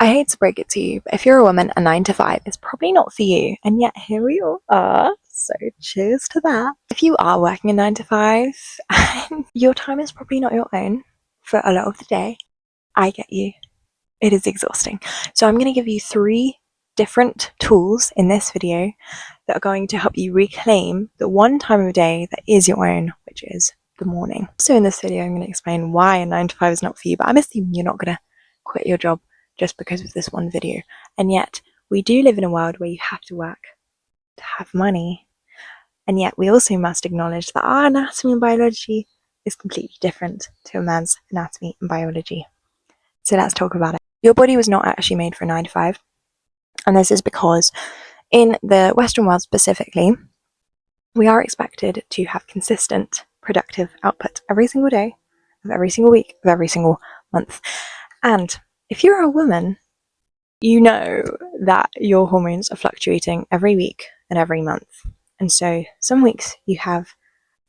I hate to break it to you, but if you're a woman, a 9 to 5 is probably not for you. And yet here we all are. So cheers to that. If you are working a 9 to 5, your time is probably not your own for a lot of the day. I get you. It is exhausting. So I'm going to give you 3 different tools in this video that are going to help you reclaim the one time of day that is your own, which is the morning. So in this video, I'm going to explain why a 9 to 5 is not for you, but I'm assuming you're not going to quit your job just because of this one video. And yet we do live in a world where you have to work to have money. And yet we also must acknowledge that our anatomy and biology is completely different to a man's anatomy and biology. So let's talk about it. Your body was not actually made for a 9 to 5. And this is because in the Western world specifically, we are expected to have consistent, productive output every single day, of every single week, of every single month. And if you're a woman, you know that your hormones are fluctuating every week and every month. And so some weeks you have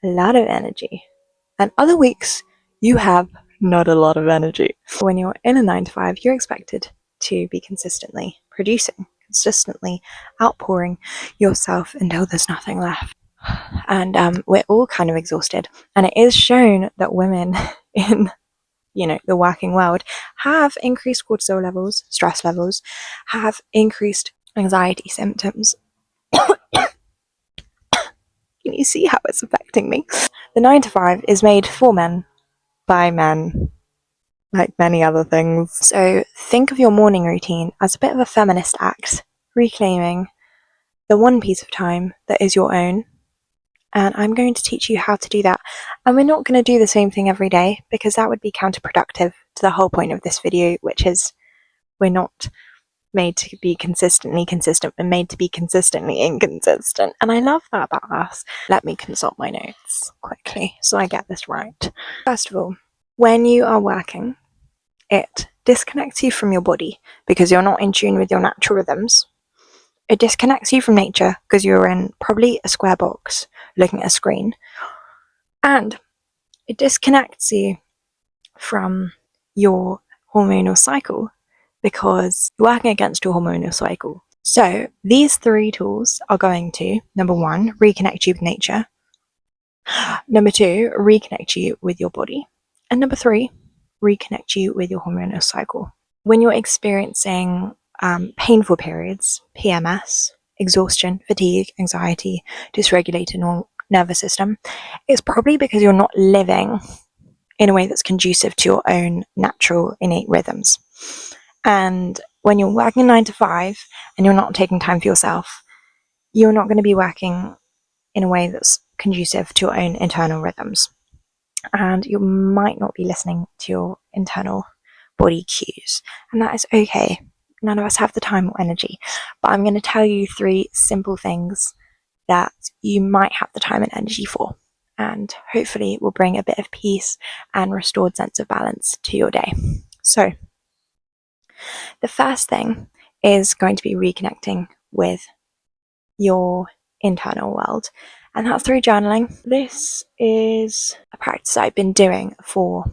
a lot of energy, and other weeks you have not a lot of energy. When you're in a 9 to 5, you're expected to be consistently producing, consistently outpouring yourself until there's nothing left. And we're all kind of exhausted. And it is shown that women in the working world have increased cortisol levels, stress levels, have increased anxiety symptoms. Can you see how it's affecting me? The 9 to 5 is made for men, by men, like many other things. So think of your morning routine as a bit of a feminist act, reclaiming the one piece of time that is your own. And I'm going to teach you how to do that. And we're not going to do the same thing every day, because that would be counterproductive to the whole point of this video, which is we're not made to be consistently consistent, we're made to be consistently inconsistent. And I love that about us. Let me consult my notes quickly so I get this right. First of all, when you are working, it disconnects you from your body because you're not in tune with your natural rhythms. It disconnects you from nature because you're in probably a square box looking at a screen. And it disconnects you from your hormonal cycle because you're working against your hormonal cycle. So these 3 tools are going to, number 1, reconnect you with nature. Number 2, reconnect you with your body. And number 3, reconnect you with your hormonal cycle. When you're experiencing painful periods, PMS, exhaustion, fatigue, anxiety, dysregulated nervous system, it's probably because you're not living in a way that's conducive to your own natural innate rhythms. And when you're working 9 to 5 and you're not taking time for yourself, you're not going to be working in a way that's conducive to your own internal rhythms. And you might not be listening to your internal body cues. And that is okay. None of us have the time or energy. But I'm going to tell you 3 simple things that you might have the time and energy for. And hopefully it will bring a bit of peace and restored sense of balance to your day. So the first thing is going to be reconnecting with your internal world, and that's through journaling. This is a practice I've been doing for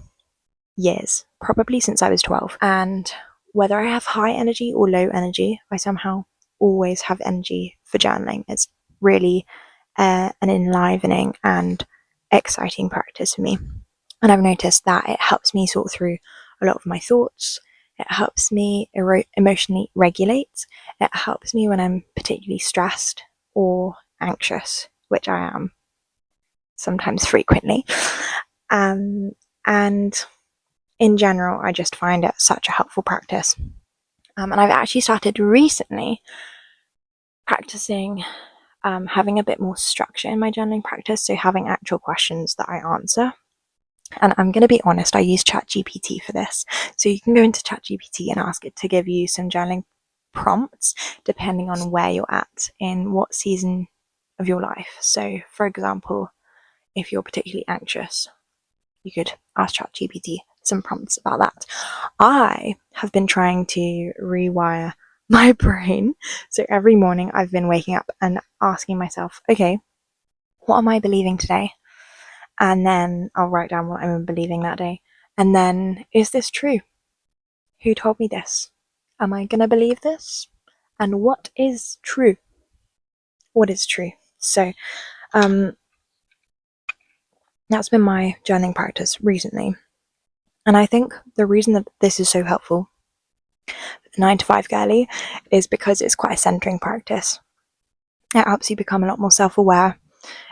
years, probably since I was 12, and whether I have high energy or low energy, I somehow always have energy for journaling. It's really an enlivening and exciting practice for me, and I've noticed that it helps me sort through a lot of my thoughts. It helps me emotionally regulate. It helps me when I'm particularly stressed or anxious, which I am sometimes frequently. And in general, I just find it such a helpful practice. And I've actually started recently practicing having a bit more structure in my journaling practice, so having actual questions that I answer. And I'm going to be honest, I use ChatGPT for this. So you can go into ChatGPT and ask it to give you some journaling prompts depending on where you're at in what season of your life. So for example, if you're particularly anxious, you could ask ChatGPT some prompts about that. I have been trying to rewire my brain. So every morning I've been waking up and asking myself, okay, what am I believing today? And then I'll write down what I'm believing that day. And then, is this true? Who told me this? Am I going to believe this? And what is true? What is true? So, that's been my journaling practice recently. And I think the reason that this is so helpful for the 9 to 5 girly is because it's quite a centering practice. It helps you become a lot more self-aware.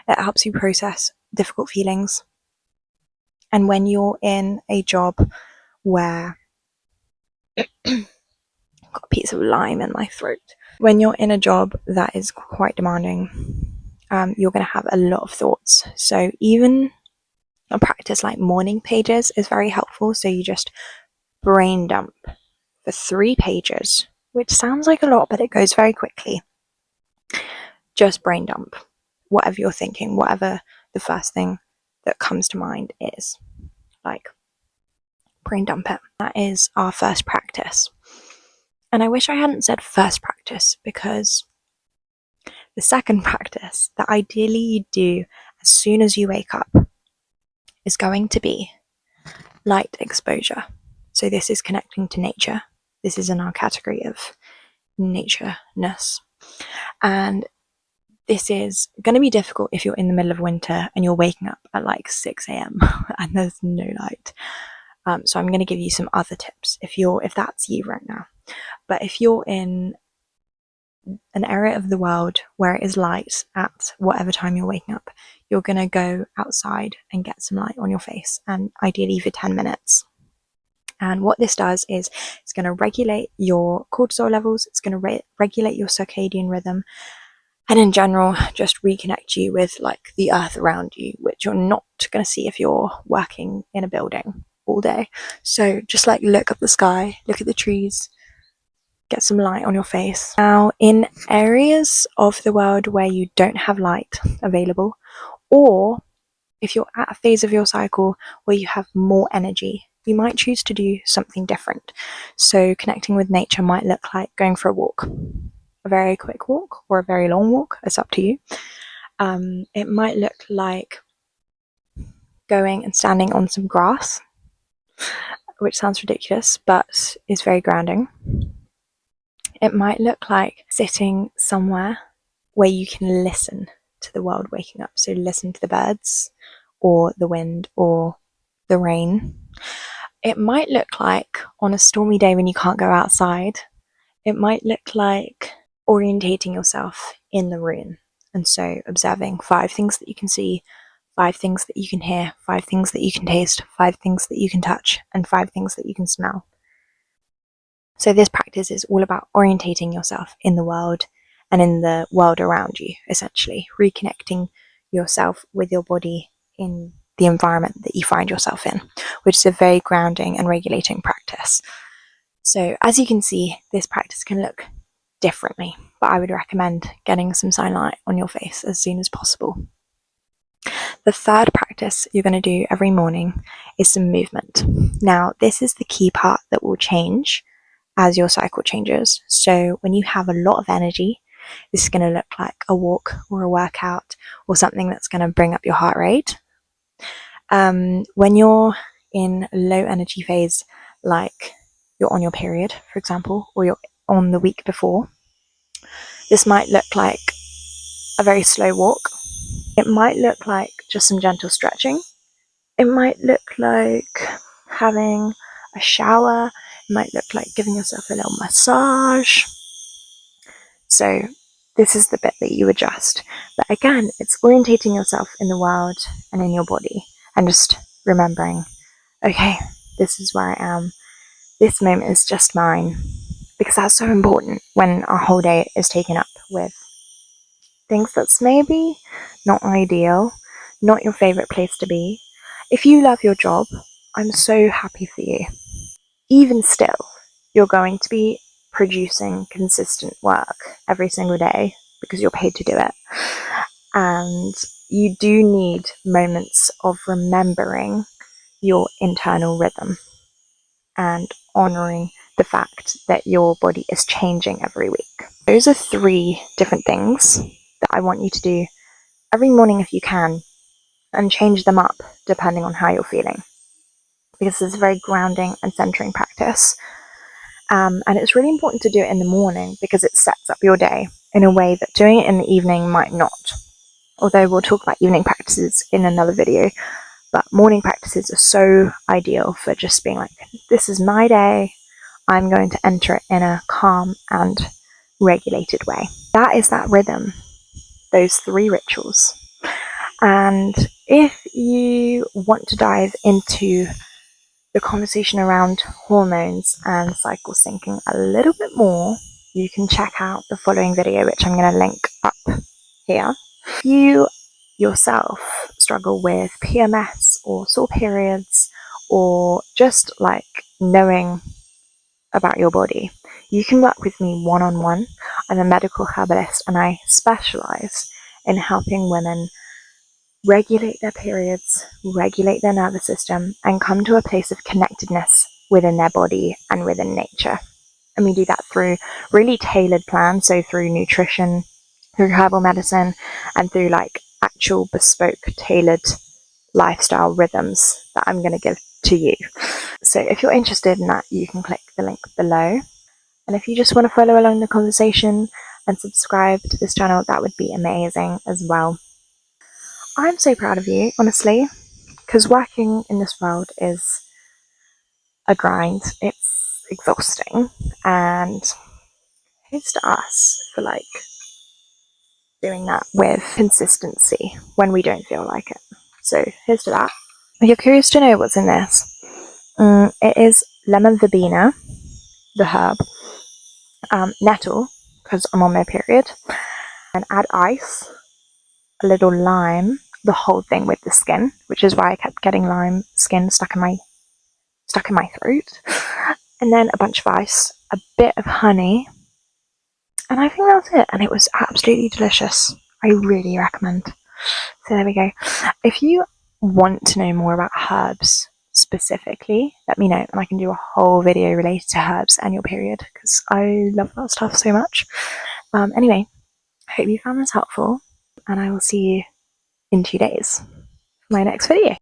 It helps you process difficult feelings. And when you're in a job where I've got a piece of lime in my throat. When you're in a job that is quite demanding, you're going to have a lot of thoughts. So even a practice like morning pages is very helpful. So you just brain dump for 3 pages, which sounds like a lot, but it goes very quickly. Just brain dump whatever you're thinking, whatever the first thing that comes to mind is. Like, brain dump it. That is our first practice. And I wish I hadn't said first practice, because the second practice that ideally you do as soon as you wake up is going to be light exposure. So this is connecting to nature. This is in our category of natureness. And this is going to be difficult if you're in the middle of winter and you're waking up at like 6 a.m. and there's no light. So I'm going to give you some other tips if that's you right now. But if you're in an area of the world where it is light at whatever time you're waking up, you're going to go outside and get some light on your face, and ideally for 10 minutes. And what this does is it's going to regulate your cortisol levels, it's going to regulate your circadian rhythm, and in general just reconnect you with like the earth around you, which you're not going to see if you're working in a building all day. So just like look up the sky, look at the trees, get some light on your face. Now, in areas of the world where you don't have light available, or if you're at a phase of your cycle where you have more energy, you might choose to do something different. So connecting with nature might look like going for a walk, a very quick walk or a very long walk. It's up to you. It might look like going and standing on some grass, which sounds ridiculous, but is very grounding. It might look like sitting somewhere where you can listen to the world waking up. So listen to the birds or the wind or the rain. It might look like on a stormy day when you can't go outside, it might look like orientating yourself in the room. And so observing 5 things that you can see, 5 things that you can hear, 5 things that you can taste, 5 things that you can touch, and 5 things that you can smell. So this practice is all about orientating yourself in the world and in the world around you, essentially reconnecting yourself with your body in the environment that you find yourself in, which is a very grounding and regulating practice. So as you can see, this practice can look differently, but I would recommend getting some sunlight on your face as soon as possible. The third practice you're going to do every morning is some movement. Now, this is the key part that will change as your cycle changes. So when you have a lot of energy, this is going to look like a walk or a workout or something that's going to bring up your heart rate. When you're in a low energy phase, like you're on your period, for example, or you're on the week before, this might look like a very slow walk. It might look like just some gentle stretching. It might look like having a shower. It might look like giving yourself a little massage. So this is the bit that you adjust. But again, it's orientating yourself in the world and in your body and just remembering, okay, this is where I am. This moment is just mine. Because that's so important when our whole day is taken up with things that's maybe not ideal, not your favorite place to be. If you love your job, I'm so happy for you. Even still, you're going to be producing consistent work every single day because you're paid to do it. And you do need moments of remembering your internal rhythm and honoring the fact that your body is changing every week. Those are 3 different things that I want you to do every morning if you can, and change them up depending on how you're feeling, because it's a very grounding and centering practice. And it's really important to do it in the morning because it sets up your day in a way that doing it in the evening might not. Although we'll talk about evening practices in another video, but morning practices are so ideal for just being like, this is my day, I'm going to enter it in a calm and regulated way. That is that rhythm, those 3 rituals. And if you want to dive into the conversation around hormones and cycle syncing a little bit more, you can check out the following video, which I'm going to link up here. If you yourself struggle with PMS or sore periods, or just like knowing about your body, you can work with me one-on-one. I'm a medical herbalist and I specialize in helping women regulate their periods, regulate their nervous system, and come to a place of connectedness within their body and within nature. And we do that through really tailored plans, so through nutrition, through herbal medicine, and through like actual bespoke tailored lifestyle rhythms that I'm going to give to you. So if you're interested in that, you can click the link below. And if you just want to follow along the conversation and subscribe to this channel, that would be amazing as well. I'm so proud of you, honestly, because working in this world is a grind. It's exhausting, and here's to us for like doing that with consistency when we don't feel like it. So here's to that. If you're curious to know what's in this, it is lemon verbena, the herb, nettle, because I'm on my period, and add ice, a little lime, the whole thing with the skin, which is why I kept getting lime skin stuck in my throat, and then a bunch of ice, a bit of honey, and I think that's it. And it was absolutely delicious. I really recommend. So there we go. If you want to know more about herbs specifically, let me know and I can do a whole video related to herbs and your period, because I love that stuff so much. Anyway, I hope you found this helpful, and I will see you in 2 days for my next video.